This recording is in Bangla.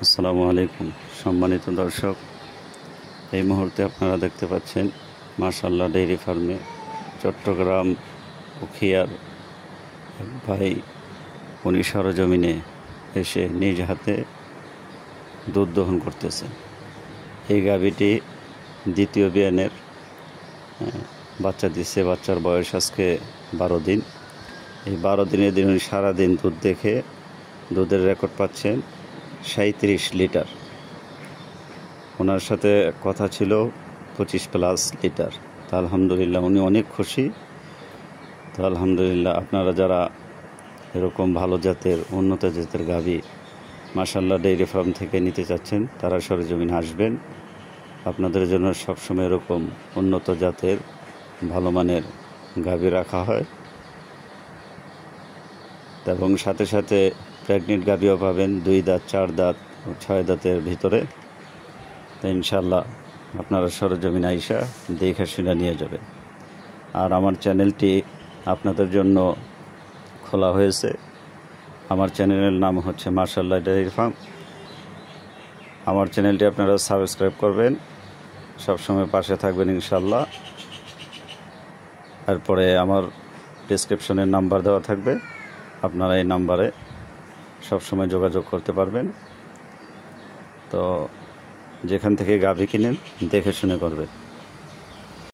আসসালামু আলাইকুম সম্মানিত দর্শক, এই মুহূর্তে আপনারা দেখতে পাচ্ছেন মাশাআল্লাহ ডেইরি ফার্মে চট্টগ্রাম উখিয়ার এক ভাই উনি সরজমিনে এসে নিজ হাতে দুধ দহন করতেছেন। এই গাভীটি দ্বিতীয় বিয়ানের বাচ্চা দিচ্ছে। বাচ্চার বয়স আজকে 12 দিন। এই 12 দিনের দিন উনি সারাদিন দুধ দেখে দুধের রেকর্ড পাচ্ছেন 37 লিটার। ওনার সাথে কথা ছিল 25+ লিটার। তা আলহামদুলিল্লাহ উনি অনেক খুশি। তো আলহামদুলিল্লাহ আপনারা যারা এরকম ভালো জাতের উন্নত জাতের গাভী মাশাআল্লাহ ডেইরি ফার্ম থেকে নিতে চাচ্ছেন, তারা সরেজমিনে আসবেন। আপনাদের জন্য সবসময় এরকম উন্নত জাতের ভালো মানের গাভী রাখা হয় এবং সাথে সাথে প্রেগনেন্ট গাভীও পাবেন 2 দাঁত, 4 দাঁত, 6 দাঁতের ভিতরে। তো ইনশাল্লাহ আপনারা সরজমিনে আইসা দেখে শুনে নিয়ে যাবেন। আর আমার চ্যানেলটি আপনাদের জন্য খোলা হয়েছে। আমার চ্যানেলের নাম হচ্ছে মাশাআল্লাহ ডেইরি ফার্ম। আমার চ্যানেলটি আপনারা সাবস্ক্রাইব করবেন, সবসময় পাশে থাকবেন ইনশাল্লাহ। তারপরে আমার ডেসক্রিপশনের নাম্বার দেওয়া থাকবে, আপনারা এই নাম্বারে সবসময় যোগাযোগ করতে পারবেন। তো যেখান থেকে গাভী কিনেন দেখে শুনে করবেন।